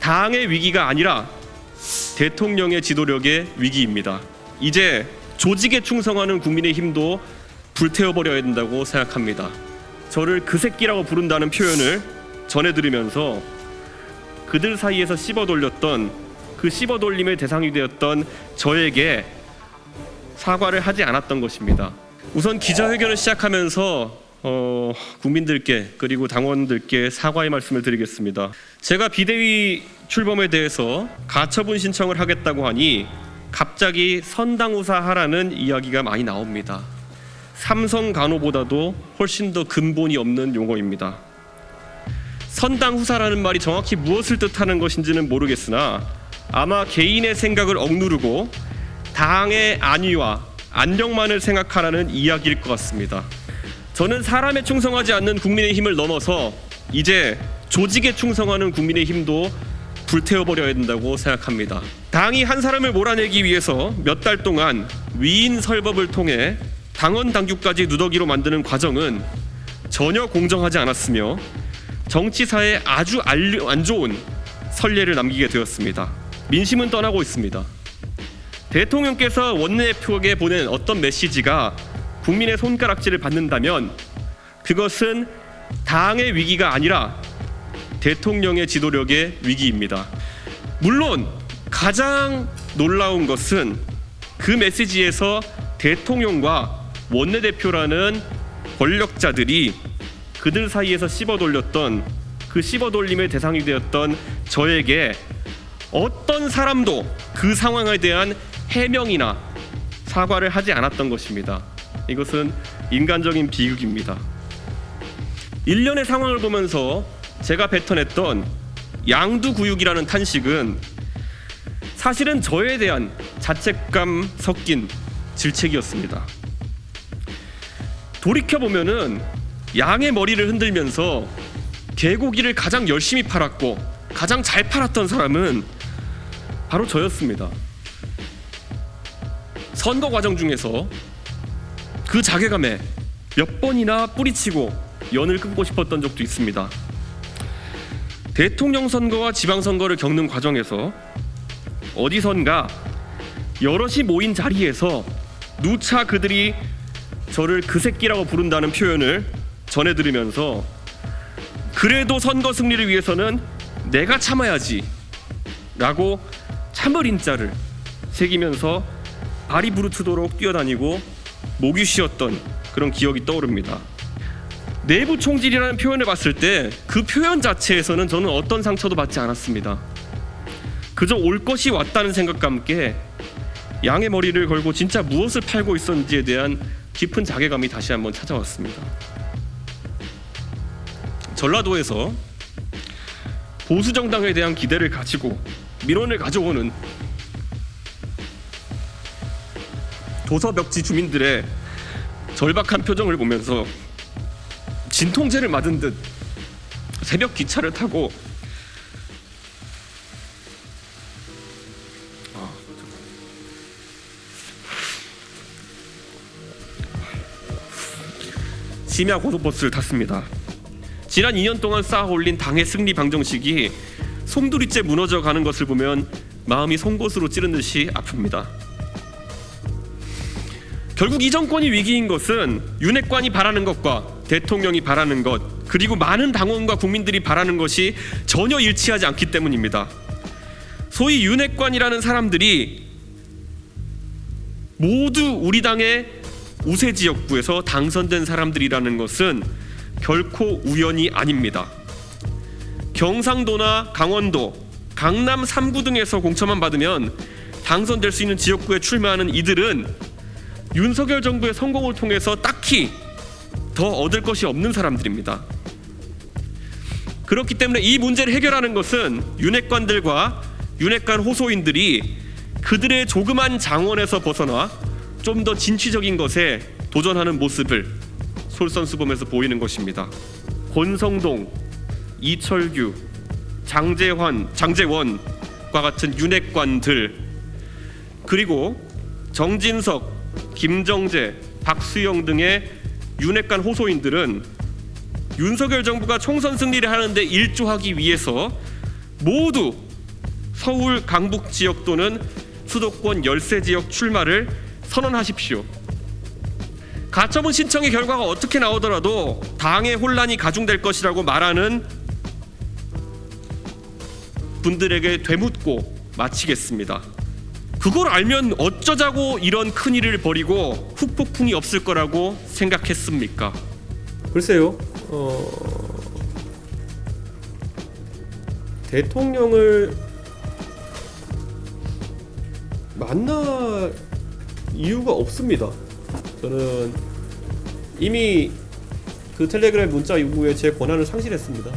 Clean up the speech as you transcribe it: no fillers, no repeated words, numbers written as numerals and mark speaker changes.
Speaker 1: 당의 위기가 아니라 대통령의 지도력의 위기입니다. 이제 조직에 충성하는 국민의힘도 불태워버려야 된다고 생각합니다. 저를 그 새끼라고 부른다는 표현을 전해드리면서 그들 사이에서 씹어돌렸던 그 씹어돌림의 대상이 되었던 저에게 사과를 하지 않았던 것입니다. 우선 기자회견을 시작하면서 국민들께 그리고 당원들께 사과의 말씀을 드리겠습니다. 제가 비대위 출범에 대해서 가처분 신청을 하겠다고 하니 갑자기 선당후사 하라는 이야기가 많이 나옵니다. 삼성 간호보다도 훨씬 더 근본이 없는 용어입니다. 선당후사라는 말이 정확히 무엇을 뜻하는 것인지는 모르겠으나 아마 개인의 생각을 억누르고 당의 안위와 안녕만을 생각하라는 이야기일 것 같습니다. 저는 사람에 충성하지 않는 국민의힘을 넘어서 이제 조직에 충성하는 국민의힘도 불태워버려야 된다고 생각합니다. 당이 한 사람을 몰아내기 위해서 몇 달 동안 위인설법을 통해 당원 당규까지 누더기로 만드는 과정은 전혀 공정하지 않았으며 정치사에 아주 안 좋은 선례를 남기게 되었습니다. 민심은 떠나고 있습니다. 대통령께서 원내대표에게 보낸 어떤 메시지가 국민의 손가락질을 받는다면 그것은 당의 위기가 아니라 대통령의 지도력의 위기입니다. 물론 가장 놀라운 것은 그 메시지에서 대통령과 원내대표라는 권력자들이 그들 사이에서 씹어돌렸던 그 씹어돌림의 대상이 되었던 저에게 어떤 사람도 그 상황에 대한 해명이나 사과를 하지 않았던 것입니다. 이것은 인간적인 비극입니다. 일련의 상황을 보면서 제가 뱉어냈던 양두구육이라는 탄식은 사실은 저에 대한 자책감 섞인 질책이었습니다. 돌이켜보면은 양의 머리를 흔들면서 개고기를 가장 열심히 팔았고 가장 잘 팔았던 사람은 바로 저였습니다. 선거 과정 중에서 그 자괴감에 몇 번이나 뿌리치고 연을 끊고 싶었던 적도 있습니다. 대통령 선거와 지방선거를 겪는 과정에서 어디선가 여럿이 모인 자리에서 누차 그들이 저를 그 새끼라고 부른다는 표현을 전해드리면서 그래도 선거 승리를 위해서는 내가 참아야지 라고 참을 인자를 새기면서 발이 부르트도록 뛰어다니고 목이 쉬었던 그런 기억이 떠오릅니다. 내부 총질이라는 표현을 봤을 때 그 표현 자체에서는 저는 어떤 상처도 받지 않았습니다. 그저 올 것이 왔다는 생각과 함께 양의 머리를 걸고 진짜 무엇을 팔고 있었는지에 대한 깊은 자괴감이 다시 한번 찾아왔습니다. 전라도에서 보수 정당에 대한 기대를 가지고 민원을 가져오는 도서벽지 주민들의 절박한 표정을 보면서 진통제를 맞은 듯 새벽 기차를 타고 심야 고속버스를 탔습니다. 지난 2년 동안 쌓아올린 당의 승리 방정식이 솜두리째 무너져 가는 것을 보면 마음이 송곳으로 찌른 듯이 아픕니다. 결국 이 정권이 위기인 것은 윤핵관이 바라는 것과 대통령이 바라는 것 그리고 많은 당원과 국민들이 바라는 것이 전혀 일치하지 않기 때문입니다. 소위 윤핵관이라는 사람들이 모두 우리 당의 우세 지역구에서 당선된 사람들이라는 것은 결코 우연이 아닙니다. 경상도나 강원도, 강남 3구 등에서 공천만 받으면 당선될 수 있는 지역구에 출마하는 이들은 윤석열 정부의 성공을 통해서 딱히 더 얻을 것이 없는 사람들입니다. 그렇기 때문에 이 문제를 해결하는 것은 윤핵관들과 윤핵관 호소인들이 그들의 조그만 장원에서 벗어나 좀 더 진취적인 것에 도전하는 모습을 솔선수범해서 보이는 것입니다. 권성동, 이철규, 장제원과 같은 윤핵관들 그리고 정진석, 김정재, 박수영 등의 윤핵관 호소인들은 윤석열 정부가 총선 승리를 하는데 일조하기 위해서 모두 서울 강북 지역 또는 수도권 열세 지역 출마를 선언하십시오. 가처분 신청의 결과가 어떻게 나오더라도 당의 혼란이 가중될 것이라고 말하는 분들에게 되묻고 마치겠습니다. 그걸 알면 어쩌자고 이런 큰일을 벌이고 후폭풍이 없을 거라고 생각했습니까?
Speaker 2: 글쎄요. 대통령을 만날 이유가 없습니다. 저는 이미 그 텔레그램 문자 이후에 제 권한을 상실했습니다.